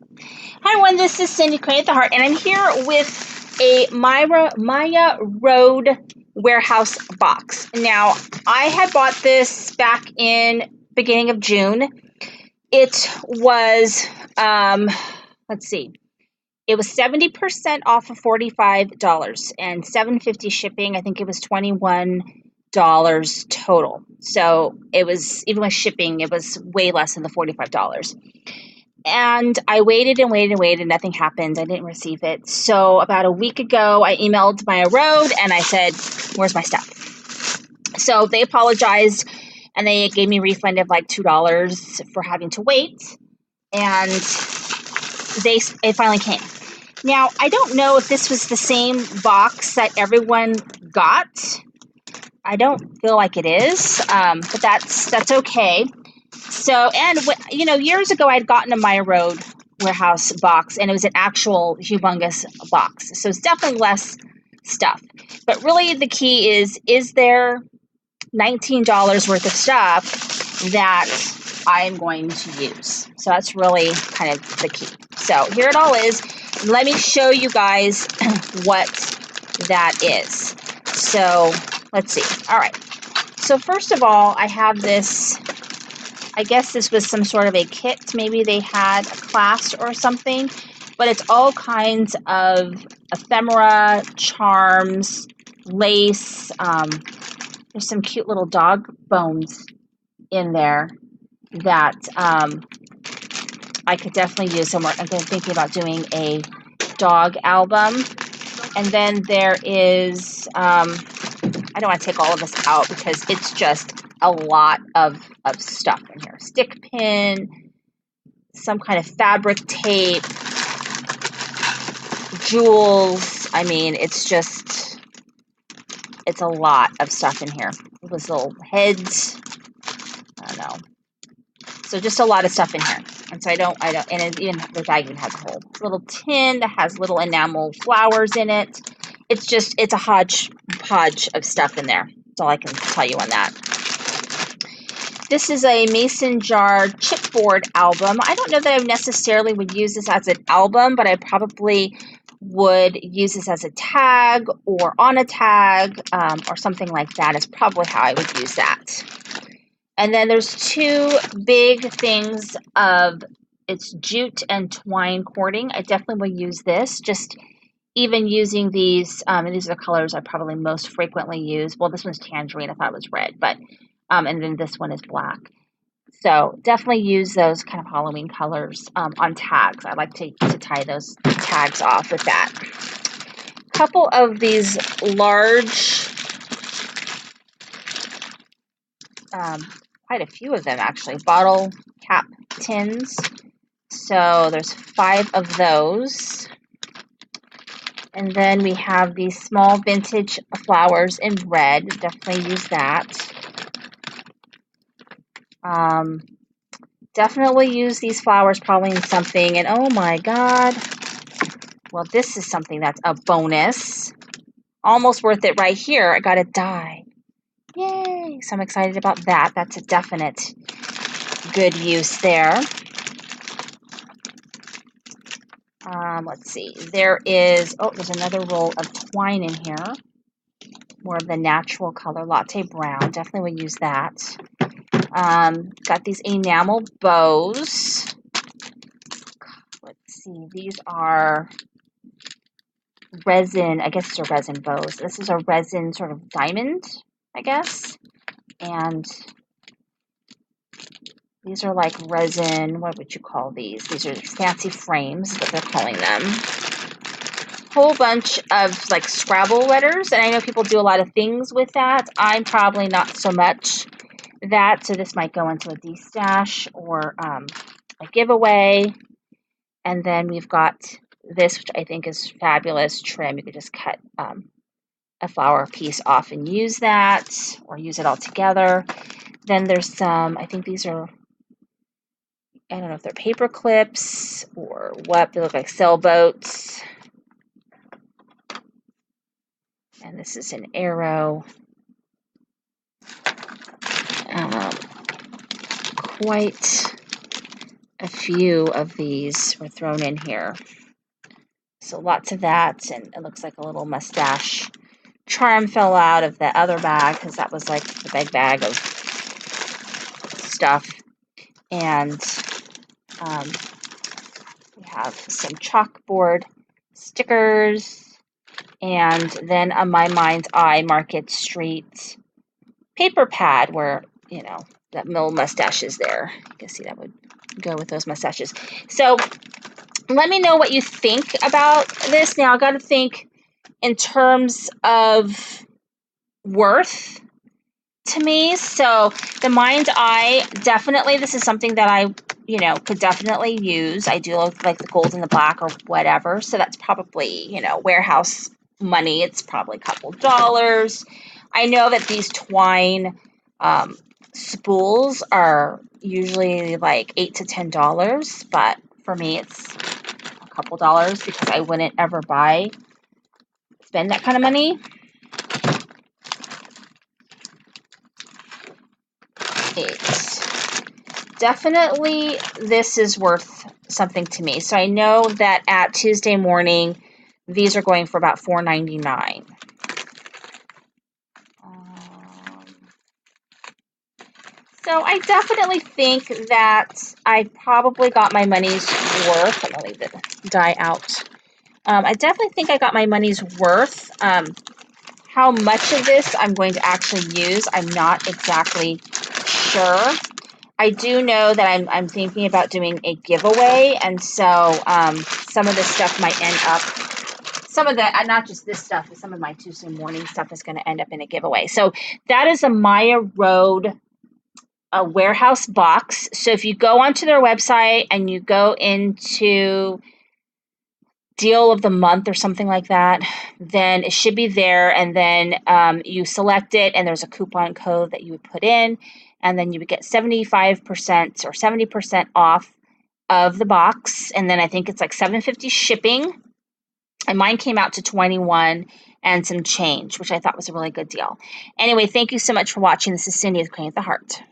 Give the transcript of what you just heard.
Hi everyone, this is Cindy Create the Heart, and I'm here with a Maya Road warehouse box. Now, I had bought this back in beginning of June. It was, let's see, it was 70% off of $45 and $7.50 shipping. I think it was $21 total. So it was, even with shipping, it was way less than the $45. And I waited and waited and waited. Nothing happened. I didn't receive it. So about a week ago, I emailed Maya Road and I said, "Where's my stuff?" So they apologized and they gave me a refund of like $2 for having to wait. And it finally came. Now, I don't know if this was the same box that everyone got. I don't feel like it is, but that's okay. So, and years ago, I'd gotten a Maya Road warehouse box, and it was an actual humongous box. So it's definitely less stuff. But really, the key is there $19 worth of stuff that I'm going to use? So that's really kind of the key. So here it all is. Let me show you guys what that is. So let's see. All right. So first of all, I have this. I guess this was some sort of a kit. Maybe they had a class or something, but it's all kinds of ephemera, charms, lace. There's some cute little dog bones in there that I could definitely use somewhere. I'm thinking about doing a dog album. And then there is, I don't want to take all of this out because it's just a lot of stuff in here. Stick pin, some kind of fabric tape, jewels. I mean, it's a lot of stuff in here. With little heads. I don't know. So just a lot of stuff in here. And so I don't, and even the bag even has a whole little tin that has little enamel flowers in it. It's a hodgepodge of stuff in there. That's all I can tell you on that. This is a mason jar chipboard album. I don't know that I necessarily would use this as an album, but I probably would use this as a tag or on a tag or something like that is probably how I would use that. And then there's two big things of it's jute and twine cording. I definitely will use this. Just even using these, and these are the colors I probably most frequently use. Well, this one's tangerine. I thought it was red, but and then this one is black. So definitely use those kind of Halloween colors on tags. I like to tie those tags off with that. Couple of these large, quite a few of them actually, bottle cap tins. So there's 5 of those. And then we have these small vintage flowers in red. Definitely use that. Definitely use these flowers probably in something. And oh my God. Well, this is something that's a bonus. Almost worth it right here. I got a die. Yay. So I'm excited about that. That's a definite good use there. Let's see. There's another roll of twine in here. More of the natural color, latte brown. Definitely will use that. Got these enamel bows. Let's see. These are resin. I guess these are resin bows. This is a resin sort of diamond, I guess. And these are like resin. What would you call these? These are fancy frames, what they're calling them. Whole bunch of like Scrabble letters, and I know people do a lot of things with that. I'm probably not so much that, so this might go into a de-stash or a giveaway. And then we've got this, which I think is fabulous trim. You could just cut a flower piece off and use that, or use it all together. Then there's some, I think these are, I don't know if they're paper clips or what. They look like sailboats. And this is an arrow. Quite a few of these were thrown in here. So lots of that, and it looks like a little mustache charm fell out of the other bag because that was like the big bag of stuff. And we have some chalkboard stickers, and then on my mind's eye Market Street paper pad where, you know, that little mustache is there. You can see that would go with those mustaches. So let me know what you think about this. Now I got to think in terms of worth to me. So the mind's eye, definitely this is something that I, you know, could definitely use. I do like the gold and the black or whatever. So that's probably, you know, warehouse money. It's probably a couple dollars. I know that these twine spools are usually like $8 to $10, but for me it's a couple dollars because I wouldn't ever spend that kind of money. Definitely this is worth something to me. So I know that at Tuesday morning these are going for about $4.99. So I definitely think that I probably got my money's worth. I'm gonna leave the die out. I definitely think I got my money's worth. How much of this I'm going to actually use, I'm not exactly sure. I do know that I'm thinking about doing a giveaway, and so some of this stuff might end up, some of the, not just this stuff, but some of my Tuesday morning stuff is going to end up in a giveaway. So that is a Maya Road warehouse box. So if you go onto their website and you go into deal of the month or something like that, then it should be there, and then you select it and there's a coupon code that you would put in, and then you would get 75% or 70% off of the box, and then I think it's like $7.50 shipping, and mine came out to $21 and some change, which I thought was a really good deal. Anyway, thank you so much for watching. This is Cindy with Cricut the Heart.